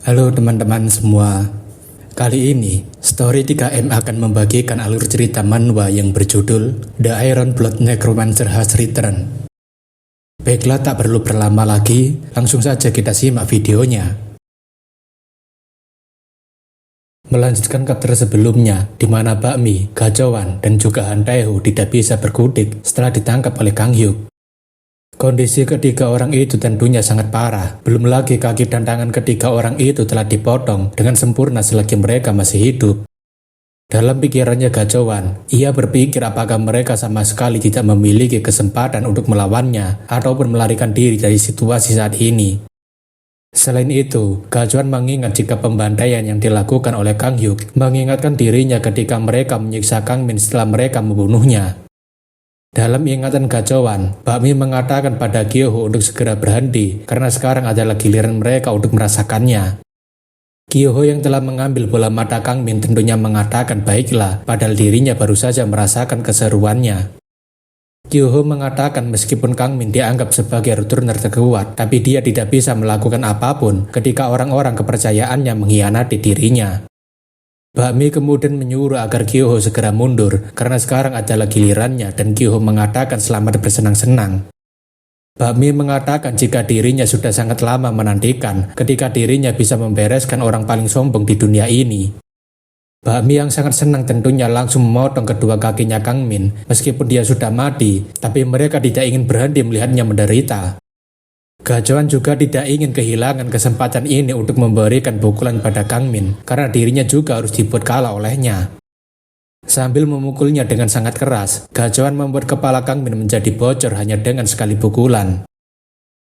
Halo teman-teman semua. Kali ini, Story 3M akan membagikan alur cerita manhwa yang berjudul The Iron Blood Necromancer Has Returned. Baiklah, tak perlu berlama lagi, langsung saja kita simak videonya. Melanjutkan chapter sebelumnya, di mana Bakmi, Gachowan, dan juga Han Tae-ho tidak bisa berkutik setelah ditangkap oleh Kang Hyuk. Kondisi ketiga orang itu tentunya sangat parah. Belum lagi kaki dan tangan ketiga orang itu telah dipotong dengan sempurna selagi mereka masih hidup. Dalam pikirannya Gachowan, ia berpikir apakah mereka sama sekali tidak memiliki kesempatan untuk melawannya ataupun melarikan diri dari situasi saat ini. Selain itu, Gachowan mengingat jika pembantaian yang dilakukan oleh Kang Hyuk mengingatkan dirinya ketika mereka menyiksa Kang Min setelah mereka membunuhnya. Dalam ingatan Gachowan, Bakmi mengatakan pada Kyoho untuk segera berhenti karena sekarang adalah giliran mereka untuk merasakannya. Kyoho yang telah mengambil bola mata Kang Min tentunya mengatakan baiklah, padahal dirinya baru saja merasakan keseruannya. Kyoho mengatakan meskipun Kang Min dianggap sebagai returner terkuat, tapi dia tidak bisa melakukan apapun ketika orang-orang kepercayaannya mengkhianati dirinya. Bakmi kemudian menyuruh agar Kyoho segera mundur karena sekarang adalah gilirannya dan Kyoho mengatakan selamat bersenang-senang. Bakmi mengatakan jika dirinya sudah sangat lama menantikan ketika dirinya bisa membereskan orang paling sombong di dunia ini. Bakmi yang sangat senang tentunya langsung memotong kedua kakinya Kang Min meskipun dia sudah mati, tapi mereka tidak ingin berhenti melihatnya menderita. Gachowan juga tidak ingin kehilangan kesempatan ini untuk memberikan pukulan pada Kang Min karena dirinya juga harus dibuat kalah olehnya. Sambil memukulnya dengan sangat keras, Gachowan membuat kepala Kang Min menjadi bocor hanya dengan sekali pukulan.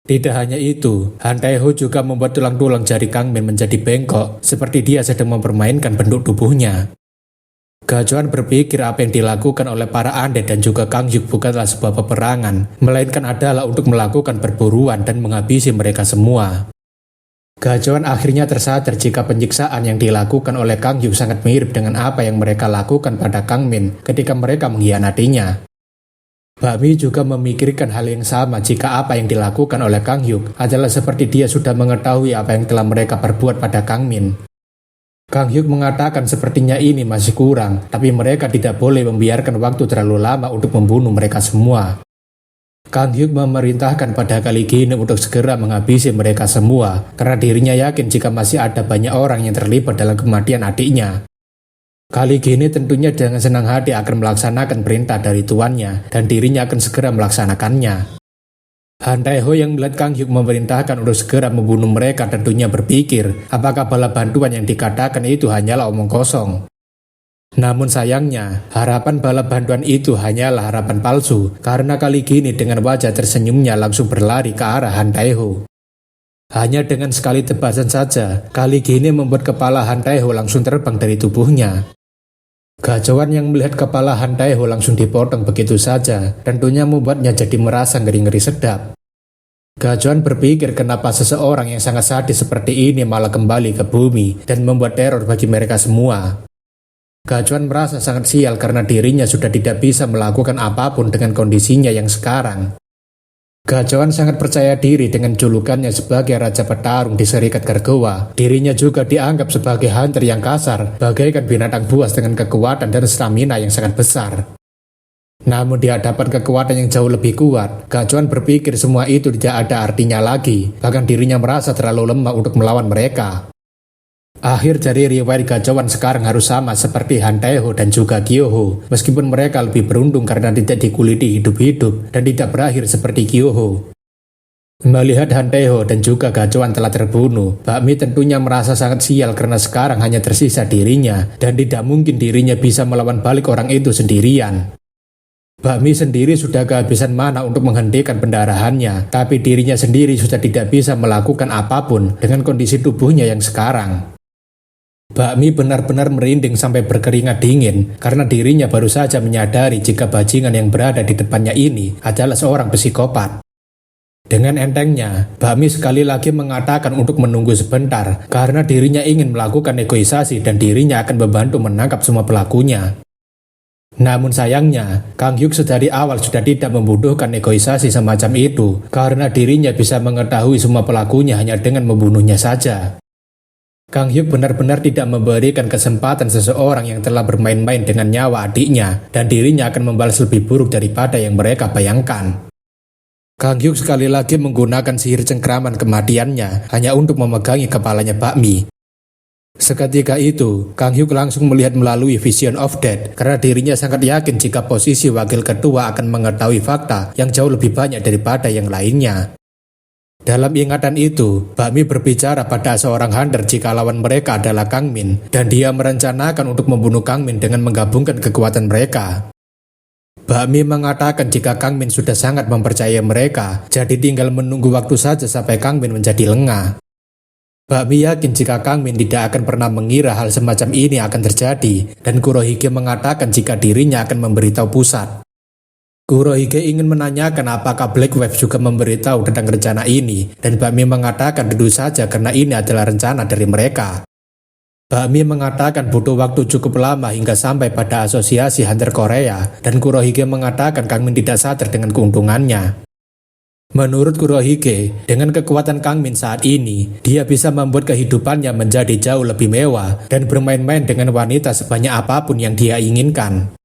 Tidak hanya itu, Han Tae-ho juga membuat tulang-tulang jari Kang Min menjadi bengkok seperti dia sedang mempermainkan bentuk tubuhnya. Gachowan berpikir apa yang dilakukan oleh para undead dan juga Kang Hyuk bukanlah sebuah peperangan, melainkan adalah untuk melakukan perburuan dan menghabisi mereka semua. Gachowan akhirnya tersadar jika penyiksaan yang dilakukan oleh Kang Hyuk sangat mirip dengan apa yang mereka lakukan pada Kang Min ketika mereka mengkhianatinya. Bakmi juga memikirkan hal yang sama jika apa yang dilakukan oleh Kang Hyuk adalah seperti dia sudah mengetahui apa yang telah mereka perbuat pada Kang Min. Kang Hyuk mengatakan sepertinya ini masih kurang, tapi mereka tidak boleh membiarkan waktu terlalu lama untuk membunuh mereka semua. Kang Hyuk memerintahkan pada Kali Gine untuk segera menghabisi mereka semua, karena dirinya yakin jika masih ada banyak orang yang terlibat dalam kematian adiknya. Kali Gine tentunya dengan senang hati akan melaksanakan perintah dari tuannya, dan dirinya akan segera melaksanakannya. Han Tae-ho yang melihat Kang Hyuk memerintahkan untuk segera membunuh mereka tentunya berpikir apakah bala bantuan yang dikatakan itu hanyalah omong kosong. Namun sayangnya, harapan bala bantuan itu hanyalah harapan palsu karena Kali Gine dengan wajah tersenyumnya langsung berlari ke arah Han Tae-ho. Hanya dengan sekali tebasan saja, Kali Gine membuat kepala Han Tae-ho langsung terbang dari tubuhnya. Gachowan yang melihat kepala Han Tae-ho langsung dipotong begitu saja, tentunya membuatnya jadi merasa ngeri-ngeri sedap. Gachowan berpikir kenapa seseorang yang sangat sadis seperti ini malah kembali ke bumi dan membuat teror bagi mereka semua. Gachowan merasa sangat sial karena dirinya sudah tidak bisa melakukan apapun dengan kondisinya yang sekarang. Gachowan sangat percaya diri dengan julukannya sebagai Raja Petarung di Serikat Gargowa. Dirinya juga dianggap sebagai hunter yang kasar, bagaikan binatang buas dengan kekuatan dan stamina yang sangat besar. Namun di hadapan kekuatan yang jauh lebih kuat, Gachowan berpikir semua itu tidak ada artinya lagi, bahkan dirinya merasa terlalu lemah untuk melawan mereka. Akhir dari riwayat Gachowan sekarang harus sama seperti Han Tae-ho dan juga Kyoho, meskipun mereka lebih beruntung karena tidak dikuliti hidup-hidup dan tidak berakhir seperti Kyoho. Melihat Han Tae-ho dan juga Gachowan telah terbunuh, Bakmi tentunya merasa sangat sial karena sekarang hanya tersisa dirinya dan tidak mungkin dirinya bisa melawan balik orang itu sendirian. Bakmi sendiri sudah kehabisan mana untuk menghentikan pendarahannya, tapi dirinya sendiri sudah tidak bisa melakukan apapun dengan kondisi tubuhnya yang sekarang. Bakmi benar-benar merinding sampai berkeringat dingin karena dirinya baru saja menyadari jika bajingan yang berada di depannya ini adalah seorang psikopat. Dengan entengnya, Bakmi sekali lagi mengatakan untuk menunggu sebentar karena dirinya ingin melakukan negosiasi dan dirinya akan membantu menangkap semua pelakunya. Namun sayangnya, Kang Hyuk sedari awal sudah tidak membutuhkan negosiasi semacam itu karena dirinya bisa mengetahui semua pelakunya hanya dengan membunuhnya saja. Kang Hyuk benar-benar tidak memberikan kesempatan seseorang yang telah bermain-main dengan nyawa adiknya dan dirinya akan membalas lebih buruk daripada yang mereka bayangkan. Kang Hyuk sekali lagi menggunakan sihir cengkraman kematiannya hanya untuk memegangi kepalanya bakmi. Seketika itu, Kang Hyuk langsung melihat melalui Vision of Death karena dirinya sangat yakin jika posisi wakil ketua akan mengetahui fakta yang jauh lebih banyak daripada yang lainnya. Dalam ingatan itu, Bakmi berbicara pada seorang hunter jika lawan mereka adalah Kang Min, dan dia merencanakan untuk membunuh Kang Min dengan menggabungkan kekuatan mereka. Bakmi mengatakan jika Kang Min sudah sangat mempercayai mereka, jadi tinggal menunggu waktu saja sampai Kang Min menjadi lengah. Bakmi yakin jika Kang Min tidak akan pernah mengira hal semacam ini akan terjadi, dan Kurohige mengatakan jika dirinya akan memberitahu pusat. Kurohige ingin menanyakan apakah Black Wave juga memberitahu tentang rencana ini, dan Bakmi mengatakan tentu saja karena ini adalah rencana dari mereka. Bakmi mengatakan butuh waktu cukup lama hingga sampai pada asosiasi hunter Korea, dan Kurohige mengatakan Kang Min tidak sadar dengan keuntungannya. Menurut Kurohige, dengan kekuatan Kang Min saat ini, dia bisa membuat kehidupannya menjadi jauh lebih mewah dan bermain-main dengan wanita sebanyak apapun yang dia inginkan.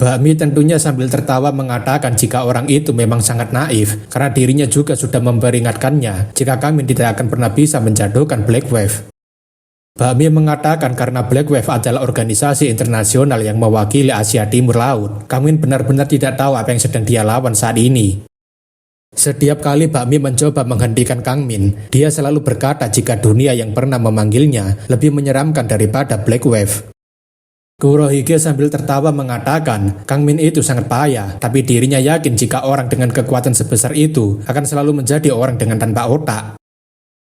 Bakmi tentunya sambil tertawa mengatakan jika orang itu memang sangat naif karena dirinya juga sudah memperingatkannya jika Kang Min tidak akan pernah bisa menjatuhkan Black Wave. Bakmi mengatakan karena Black Wave adalah organisasi internasional yang mewakili Asia Timur Laut, Kang Min benar-benar tidak tahu apa yang sedang dia lawan saat ini. Setiap kali Bakmi mencoba menghentikan Kang Min, dia selalu berkata jika dunia yang pernah memanggilnya lebih menyeramkan daripada Black Wave. Kurohige sambil tertawa mengatakan, Kang Min itu sangat payah, tapi dirinya yakin jika orang dengan kekuatan sebesar itu akan selalu menjadi orang dengan tanpa otak.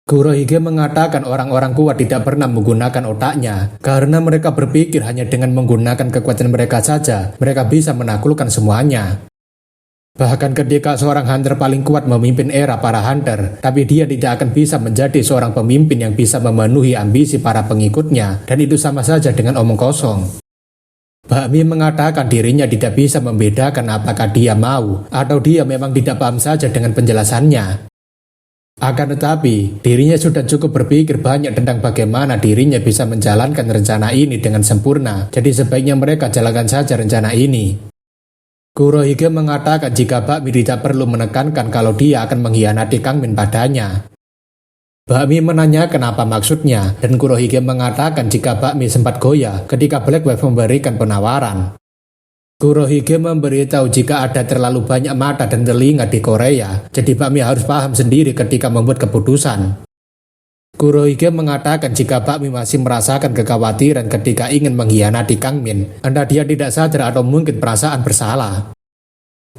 Kurohige mengatakan orang-orang kuat tidak pernah menggunakan otaknya, karena mereka berpikir hanya dengan menggunakan kekuatan mereka saja, mereka bisa menaklukkan semuanya. Bahkan ketika seorang hunter paling kuat memimpin era para hunter, tapi dia tidak akan bisa menjadi seorang pemimpin yang bisa memenuhi ambisi para pengikutnya, dan itu sama saja dengan omong kosong. Bakmi mengatakan dirinya tidak bisa membedakan apakah dia mau, atau dia memang tidak paham saja dengan penjelasannya. Akan tetapi, dirinya sudah cukup berpikir banyak tentang bagaimana dirinya bisa menjalankan rencana ini dengan sempurna, jadi sebaiknya mereka jalankan saja rencana ini. Kurohige mengatakan jika Bakmi tidak perlu menekankan kalau dia akan mengkhianati Kang Min padanya. Bakmi menanyakan apa maksudnya, dan Kurohige mengatakan jika Bakmi sempat goyah ketika Black Wave memberikan penawaran. Kurohige memberitahu jika ada terlalu banyak mata dan telinga di Korea, jadi Bakmi harus paham sendiri ketika membuat keputusan. Kurohige mengatakan jika Bakmi masih merasakan kekhawatiran ketika ingin mengkhianati Kang Min, entah dia tidak sadar atau mungkin perasaan bersalah.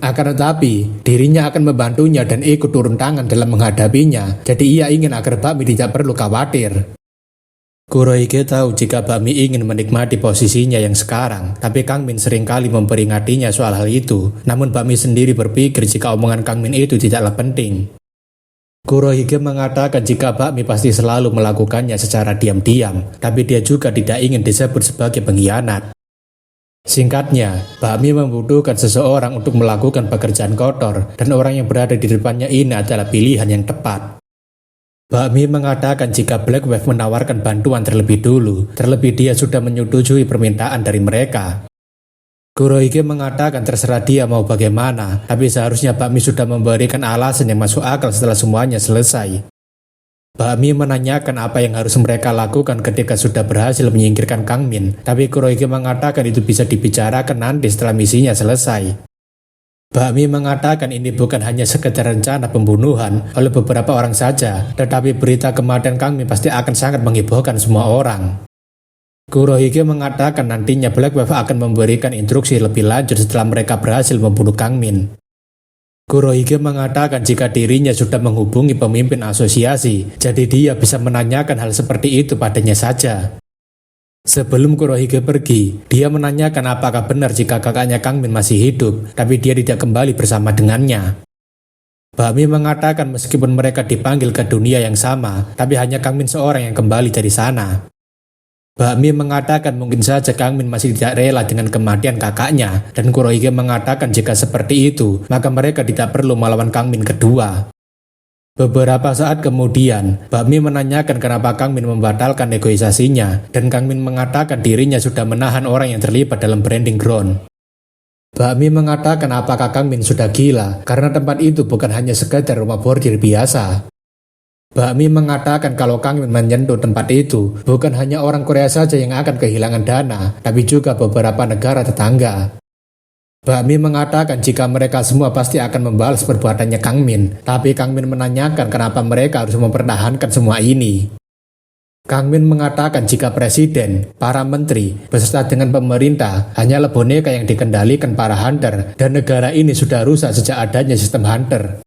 Akan tetapi, dirinya akan membantunya dan ikut turun tangan dalam menghadapinya, jadi ia ingin agar Bakmi tidak perlu khawatir. Kurohige tahu jika Bakmi ingin menikmati posisinya yang sekarang, tapi Kang Min seringkali memperingatinya soal hal itu, namun Bakmi sendiri berpikir jika omongan Kang Min itu tidaklah penting. Kurohige mengatakan jika Bakmi pasti selalu melakukannya secara diam-diam, tapi dia juga tidak ingin disebut sebagai pengkhianat. Singkatnya, Bakmi membutuhkan seseorang untuk melakukan pekerjaan kotor, dan orang yang berada di depannya ini adalah pilihan yang tepat. Bakmi mengatakan jika Black Wave menawarkan bantuan terlebih dulu, terlebih dia sudah menyetujui permintaan dari mereka. Kurohige mengatakan terserah dia mau bagaimana, tapi seharusnya Bakmi sudah memberikan alasan yang masuk akal setelah semuanya selesai. Bakmi menanyakan apa yang harus mereka lakukan ketika sudah berhasil menyingkirkan Kang Min, tapi Kurohige mengatakan itu bisa dibicarakan nanti setelah misinya selesai. Bakmi mengatakan ini bukan hanya sekedar rencana pembunuhan oleh beberapa orang saja, tetapi berita kematian Kang Min pasti akan sangat menghebohkan semua orang. Kurohige mengatakan nantinya Black Wave akan memberikan instruksi lebih lanjut setelah mereka berhasil membunuh Kang Min. Kurohige mengatakan jika dirinya sudah menghubungi pemimpin asosiasi, jadi dia bisa menanyakan hal seperti itu padanya saja. Sebelum Kurohige pergi, dia menanyakan apakah benar jika kakaknya Kang Min masih hidup, tapi dia tidak kembali bersama dengannya. Bakmi mengatakan meskipun mereka dipanggil ke dunia yang sama, tapi hanya Kang Min seorang yang kembali dari sana. Bakmi mengatakan mungkin saja Kang Min masih tidak rela dengan kematian kakaknya, dan Kurohige mengatakan jika seperti itu, maka mereka tidak perlu melawan Kang Min kedua. Beberapa saat kemudian, Bakmi menanyakan kenapa Kang Min membatalkan negosiasinya, dan Kang Min mengatakan dirinya sudah menahan orang yang terlibat dalam branding ground. Bakmi mengatakan apakah Kang Min sudah gila, karena tempat itu bukan hanya sekedar rumah bordir biasa. Bakmi mengatakan kalau Kang Min menyentuh tempat itu, bukan hanya orang Korea saja yang akan kehilangan dana, tapi juga beberapa negara tetangga. Bakmi mengatakan jika mereka semua pasti akan membalas perbuatannya Kang Min, tapi Kang Min menanyakan kenapa mereka harus mempertahankan semua ini. Kang Min mengatakan jika presiden, para menteri, beserta dengan pemerintah hanyalah boneka yang dikendalikan para hunter, dan negara ini sudah rusak sejak adanya sistem hunter.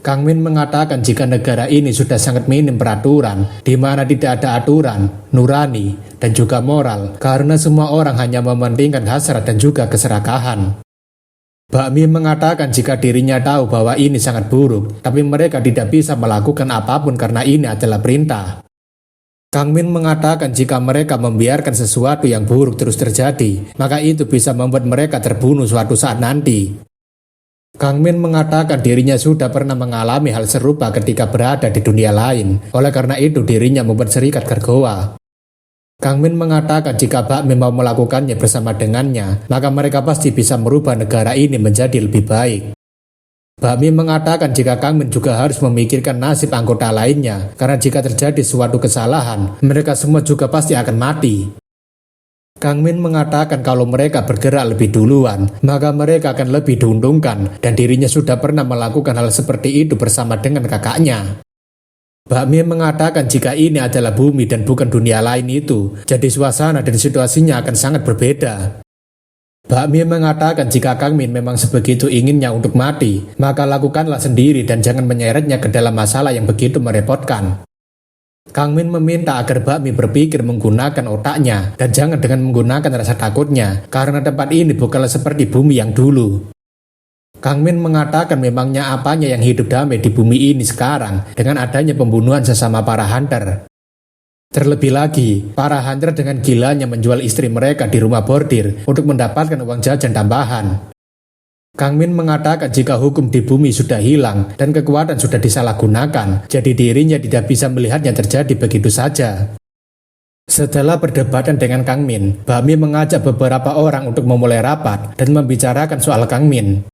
Kang Min mengatakan jika negara ini sudah sangat minim peraturan, di mana tidak ada aturan, nurani, dan juga moral, karena semua orang hanya mementingkan hasrat dan juga keserakahan. Bakmi mengatakan jika dirinya tahu bahwa ini sangat buruk, tapi mereka tidak bisa melakukan apapun karena ini adalah perintah. Kang Min mengatakan jika mereka membiarkan sesuatu yang buruk terus terjadi, maka itu bisa membuat mereka terbunuh suatu saat nanti. Kang Min mengatakan dirinya sudah pernah mengalami hal serupa ketika berada di dunia lain, oleh karena itu dirinya membuat serikat Gergoa. Kang Min mengatakan jika Bakmi mau melakukannya bersama dengannya, maka mereka pasti bisa merubah negara ini menjadi lebih baik. Bakmi mengatakan jika Kang Min juga harus memikirkan nasib anggota lainnya, karena jika terjadi suatu kesalahan, mereka semua juga pasti akan mati. Kang Min mengatakan kalau mereka bergerak lebih duluan, maka mereka akan lebih diuntungkan, dan dirinya sudah pernah melakukan hal seperti itu bersama dengan kakaknya. Bakmi mengatakan jika ini adalah bumi dan bukan dunia lain itu, jadi suasana dan situasinya akan sangat berbeda. Bakmi mengatakan jika Kang Min memang sebegitu inginnya untuk mati, maka lakukanlah sendiri dan jangan menyeretnya ke dalam masalah yang begitu merepotkan. Kang Min meminta agar Bakmi berpikir menggunakan otaknya dan jangan dengan menggunakan rasa takutnya, karena tempat ini bukanlah seperti bumi yang dulu. Kang Min mengatakan memangnya apanya yang hidup damai di bumi ini sekarang dengan adanya pembunuhan sesama para hunter. Terlebih lagi, para hunter dengan gilanya menjual istri mereka di rumah bordir untuk mendapatkan uang jajan tambahan. Kang Min mengatakan jika hukum di bumi sudah hilang dan kekuatan sudah disalahgunakan, jadi dirinya tidak bisa melihatnya terjadi begitu saja. Setelah perdebatan dengan Kang Min, Bakmi mengajak beberapa orang untuk memulai rapat dan membicarakan soal Kang Min.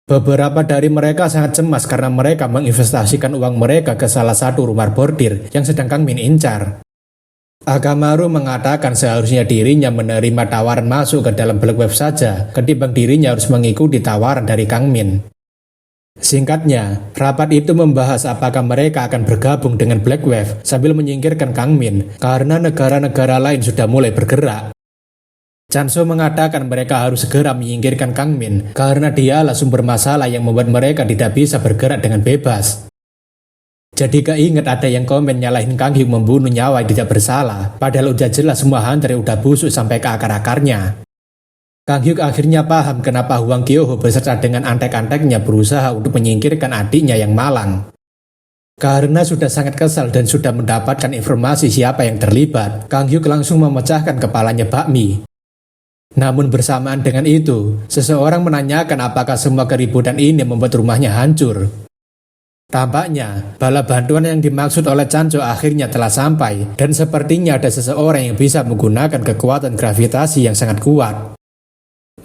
Beberapa dari mereka sangat cemas karena mereka menginvestasikan uang mereka ke salah satu rumah bordir yang sedang Kang Min incar. Akamaru mengatakan seharusnya dirinya menerima tawaran masuk ke dalam Black Wave saja, ketimbang dirinya harus mengikuti tawaran dari Kang Min. Singkatnya, rapat itu membahas apakah mereka akan bergabung dengan Black Wave sambil menyingkirkan Kang Min, karena negara-negara lain sudah mulai bergerak. Chanso mengatakan mereka harus segera menyingkirkan Kang Min, karena dialah sumber masalah yang membuat mereka tidak bisa bergerak dengan bebas. Jadi keinget ada yang komen nyalahin Kang Hyuk membunuh nyawa yang tidak bersalah, padahal udah jelas semua hunter udah busuk sampai ke akar-akarnya. Kang Hyuk akhirnya paham kenapa Hwang Kyo-ho beserta dengan antek-anteknya berusaha untuk menyingkirkan adiknya yang malang. Karena sudah sangat kesal dan sudah mendapatkan informasi siapa yang terlibat, Kang Hyuk langsung memecahkan kepalanya Bakmi. Namun bersamaan dengan itu, seseorang menanyakan apakah semua keributan ini membuat rumahnya hancur. Tampaknya, bala bantuan yang dimaksud oleh Chancho akhirnya telah sampai, dan sepertinya ada seseorang yang bisa menggunakan kekuatan gravitasi yang sangat kuat.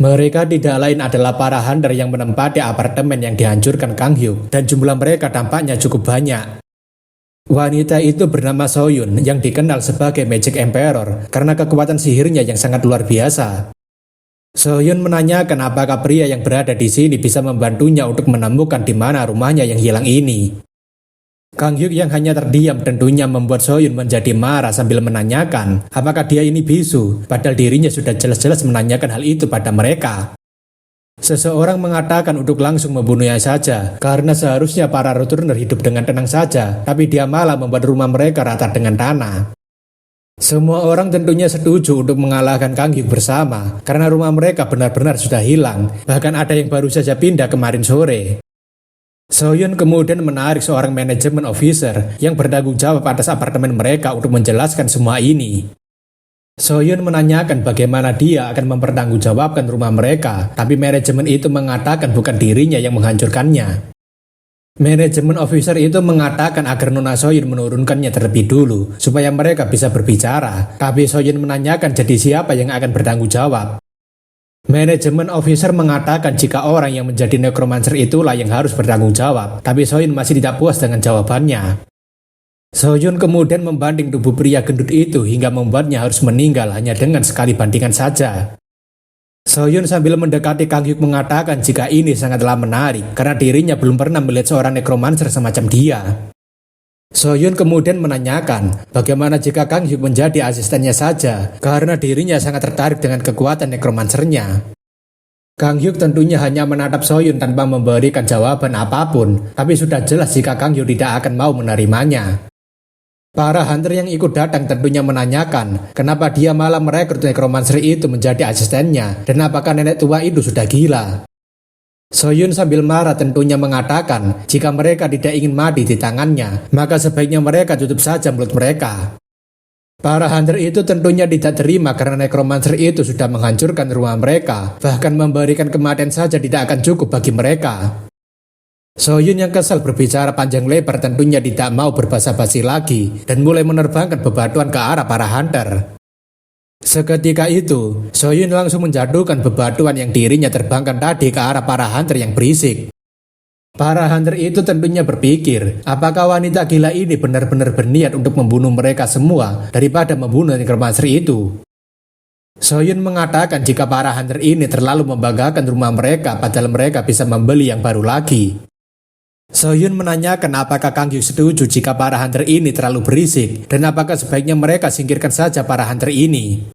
Mereka tidak lain adalah para hunter yang menempati apartemen yang dihancurkan Kang Hyuk, dan jumlah mereka tampaknya cukup banyak. Wanita itu bernama Soyun yang dikenal sebagai Magic Emperor karena kekuatan sihirnya yang sangat luar biasa. Soyun menanyakan apakah pria yang berada di sini bisa membantunya untuk menemukan di mana rumahnya yang hilang ini. Kang Hyuk yang hanya terdiam tentunya membuat Soyun menjadi marah sambil menanyakan apakah dia ini bisu, padahal dirinya sudah jelas-jelas menanyakan hal itu pada mereka. Seseorang mengatakan untuk langsung membunuhnya saja, karena seharusnya para returner hidup dengan tenang saja, tapi dia malah membuat rumah mereka rata dengan tanah. Semua orang tentunya setuju untuk mengalahkan Kang Hyuk bersama, karena rumah mereka benar-benar sudah hilang, bahkan ada yang baru saja pindah kemarin sore. Soyun kemudian menarik seorang manajemen officer yang bertanggung jawab atas apartemen mereka untuk menjelaskan semua ini. Soyun menanyakan bagaimana dia akan mempertanggungjawabkan rumah mereka, tapi manajemen itu mengatakan bukan dirinya yang menghancurkannya. Manajemen officer itu mengatakan agar Nona Soyun menurunkannya terlebih dulu supaya mereka bisa berbicara, tapi Soyun menanyakan jadi siapa yang akan bertanggung jawab. Manajemen officer mengatakan jika orang yang menjadi necromancer itulah yang harus bertanggung jawab, tapi Soyun masih tidak puas dengan jawabannya. Soyun kemudian membanding tubuh pria gendut itu hingga membuatnya harus meninggal hanya dengan sekali bandingan saja. Soyun sambil mendekati Kang Hyuk mengatakan jika ini sangatlah menarik karena dirinya belum pernah melihat seorang necromancer semacam dia. Soyun kemudian menanyakan bagaimana jika Kang Hyuk menjadi asistennya saja karena dirinya sangat tertarik dengan kekuatan necromancernya. Kang Hyuk tentunya hanya menatap Soyun tanpa memberikan jawaban apapun, tapi sudah jelas jika Kang Hyuk tidak akan mau menerimanya. Para hunter yang ikut datang tentunya menanyakan kenapa dia malah merekrut necromancer itu menjadi asistennya dan apakah nenek tua itu sudah gila. Soyun sambil marah tentunya mengatakan jika mereka tidak ingin mati di tangannya, maka sebaiknya mereka tutup saja mulut mereka. Para hunter itu tentunya tidak terima karena necromancer itu sudah menghancurkan rumah mereka, bahkan memberikan kematian saja tidak akan cukup bagi mereka. Soyun yang kesal berbicara panjang lebar tentunya tidak mau berbasa-basi lagi dan mulai menerbangkan bebatuan ke arah para hunter. Seketika itu, Soyun langsung menjatuhkan bebatuan yang dirinya terbangkan tadi ke arah para hunter yang berisik. Para hunter itu tentunya berpikir, apakah wanita gila ini benar-benar berniat untuk membunuh mereka semua daripada membunuh necromancer itu. Soyun mengatakan jika para hunter ini terlalu membanggakan rumah mereka padahal mereka bisa membeli yang baru lagi. Soyun menanyakan apakah Kang Hyuk setuju jika para hunter ini terlalu berisik dan apakah sebaiknya mereka singkirkan saja para hunter ini.